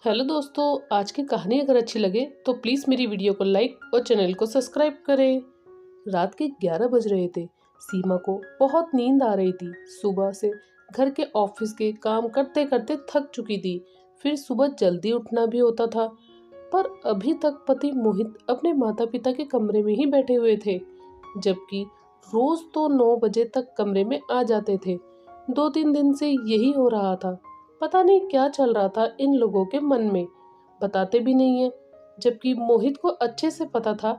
Hello दोस्तों, आज की कहानी अगर अच्छी लगे तो प्लीज़ मेरी वीडियो को लाइक और चैनल को सब्सक्राइब करें। रात के 11 बज रहे थे। सीमा को बहुत नींद आ रही थी। सुबह से घर के ऑफिस के काम करते करते थक चुकी थी। फिर सुबह जल्दी उठना भी होता था। पर अभी तक पति मोहित अपने माता पिता के कमरे में ही बैठे हुए थे, जबकि रोज तो 9 बजे तक कमरे में आ जाते थे। 2-3 दिन से यही हो रहा था। पता नहीं क्या चल रहा था इन लोगों के मन में, बताते भी नहीं है। जबकि मोहित को अच्छे से पता था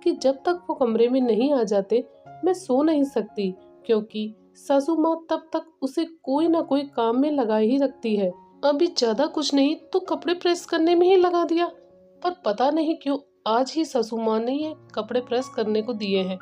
कि जब तक वो कमरे में नहीं आ जाते मैं सो नहीं सकती, क्योंकि सासू माँ तब तक उसे कोई ना कोई काम में लगा ही रखती है। अभी ज्यादा कुछ नहीं तो कपड़े प्रेस करने में ही लगा दिया। पर पता नहीं क्यों आज ही सासू माँ ने ये कपड़े प्रेस करने को दिए हैं।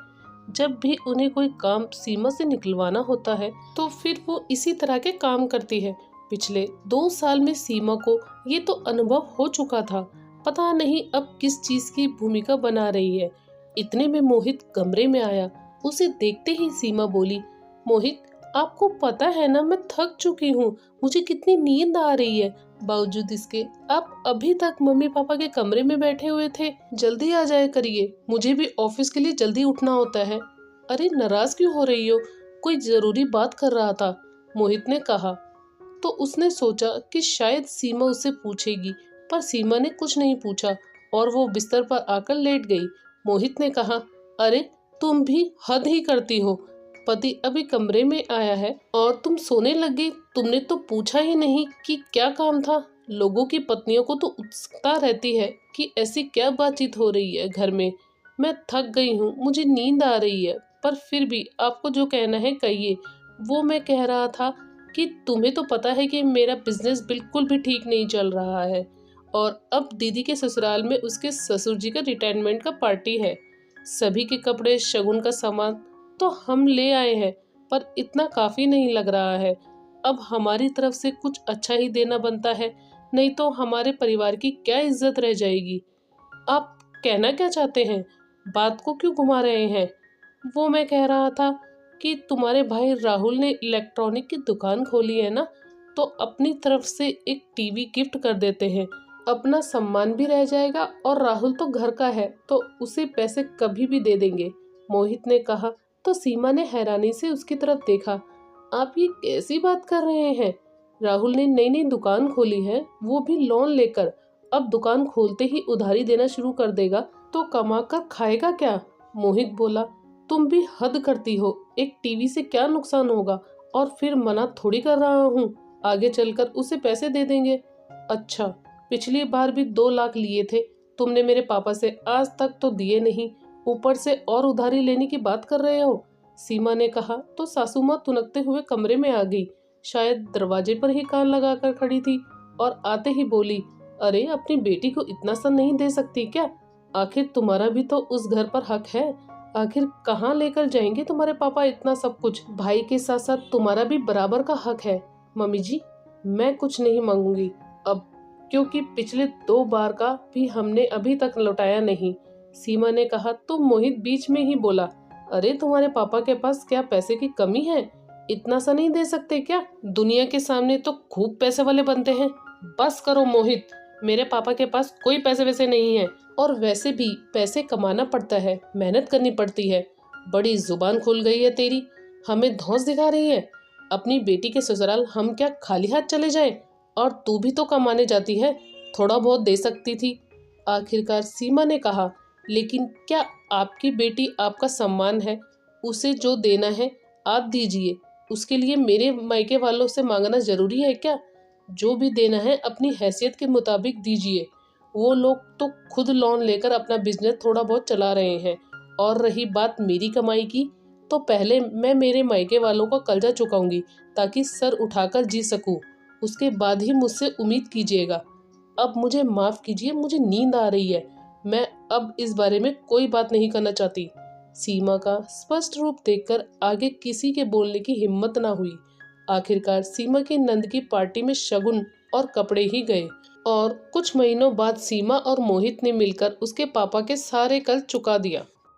जब भी उन्हें कोई काम सीमा से निकलवाना होता है तो फिर वो इसी तरह के काम करती है। पिछले 2 साल में सीमा को ये तो अनुभव हो चुका था। पता नहीं अब किस चीज की भूमिका बना रही है। इतने में मोहित कमरे में आया। उसे देखते ही सीमा बोली, मोहित, आपको पता है ना मैं थक चुकी हूँ, मुझे कितनी नींद आ रही है। बावजूद इसके आप अभी तक मम्मी पापा के कमरे में बैठे हुए थे। जल्दी आ जाया करिए, मुझे भी ऑफिस के लिए जल्दी उठना होता है। अरे नाराज क्यों हो रही हो, कोई जरूरी बात कर रहा था, मोहित ने कहा। तो उसने सोचा कि शायद सीमा उससे पूछेगी, पर सीमा ने कुछ नहीं पूछा और वो बिस्तर पर आकर लेट गई। मोहित ने कहा, अरे तुम भी हद ही करती हो। पति अभी कमरे में आया है और तुम सोने लग गई। तुमने तो पूछा ही नहीं कि क्या काम था। लोगों की पत्नियों को तो उत्सुकता रहती है कि ऐसी क्या बातचीत हो रही है घर में। मैं थक गई हूँ, मुझे नींद आ रही है, पर फिर भी आपको जो कहना है कहिए। वो मैं कह रहा था कि तुम्हें तो पता है कि मेरा बिजनेस बिल्कुल भी ठीक नहीं चल रहा है और अब दीदी के ससुराल में उसके ससुर जी का रिटायरमेंट का पार्टी है। सभी के कपड़े, शगुन का सामान तो हम ले आए हैं, पर इतना काफी नहीं लग रहा है। अब हमारी तरफ से कुछ अच्छा ही देना बनता है, नहीं तो हमारे परिवार की क्या इज्जत रह जाएगी। आप कहना क्या चाहते हैं, बात को क्यों घुमा रहे हैं। वो मैं कह रहा था कि तुम्हारे भाई राहुल ने इलेक्ट्रॉनिक की दुकान खोली है ना, तो अपनी तरफ से एक टीवी गिफ्ट कर देते हैं। अपना सम्मान भी रह जाएगा और राहुल तो घर का है तो उसे पैसे कभी भी दे देंगे, मोहित ने कहा। तो सीमा ने हैरानी से उसकी तरफ देखा। आप ये कैसी बात कर रहे हैं। राहुल ने नई नई दुकान खोली है, वो भी लोन लेकर। अब दुकान खोलते ही उधारी देना शुरू कर देगा तो कमा कर खाएगा क्या, मोहित बोला। तुम भी हद करती हो, एक टीवी से क्या नुकसान होगा, और फिर मना थोड़ी कर रहा हूँ, आगे चलकर उसे पैसे दे देंगे। अच्छा, पिछली बार भी 2 लाख लिए थे तुमने मेरे पापा से, आज तक तो दिए नहीं, ऊपर से और उधारी लेने की बात कर रहे हो, सीमा ने कहा। तो सासू माँ तुनकते हुए कमरे में आ गई। शायद दरवाजे पर ही कान लगाकर खड़ी थी और आते ही बोली, अरे अपनी बेटी को इतना सा नहीं दे सकती क्या। आखिर तुम्हारा भी तो उस घर पर हक है। आखिर कहाँ लेकर जाएंगे तुम्हारे पापा इतना सब कुछ। भाई के साथ साथ तुम्हारा भी बराबर का हक है। मम्मी जी, मैं कुछ नहीं मांगूंगी अब, क्योंकि पिछले 2 बार का भी हमने अभी तक लौटाया नहीं, सीमा ने कहा। तो मोहित बीच में ही बोला, अरे तुम्हारे पापा के पास क्या पैसे की कमी है, इतना सा नहीं दे सकते क्या। दुनिया के सामने तो खूब पैसे वाले बनते हैं। बस करो मोहित, मेरे पापा के पास कोई पैसे वैसे नहीं है, और वैसे भी पैसे कमाना पड़ता है, मेहनत करनी पड़ती है। बड़ी जुबान खुल गई है तेरी, हमें धौंस दिखा रही है। अपनी बेटी के ससुराल हम क्या खाली हाथ चले जाएं, और तू भी तो कमाने जाती है, थोड़ा बहुत दे सकती थी, आखिरकार सीमा ने कहा। लेकिन क्या आपकी बेटी आपका सम्मान है, उसे जो देना है आप दीजिए, उसके लिए मेरे मायके वालों से मांगना जरूरी है क्या। जो भी देना है अपनी हैसियत के मुताबिक दीजिए। वो लोग तो खुद लोन लेकर अपना बिजनेस थोड़ा बहुत चला रहे हैं, और रही बात मेरी कमाई की, तो पहले मैं मेरे मायके वालों का कर्जा चुकाऊंगी ताकि सर उठाकर जी सकूं, उसके बाद ही मुझसे उम्मीद कीजिएगा। अब मुझे माफ कीजिए, मुझे नींद आ रही है, मैं अब इस बारे में कोई बात नहीं करना चाहती। सीमा का स्पष्ट रूप देखकर आगे किसी के बोलने की हिम्मत ना हुई। आखिरकार सीमा की नंद की पार्टी में शगुन और कपड़े ही गए, और कुछ महीनों बाद सीमा और मोहित ने मिलकर उसके पापा के सारे कर्ज चुका दिया।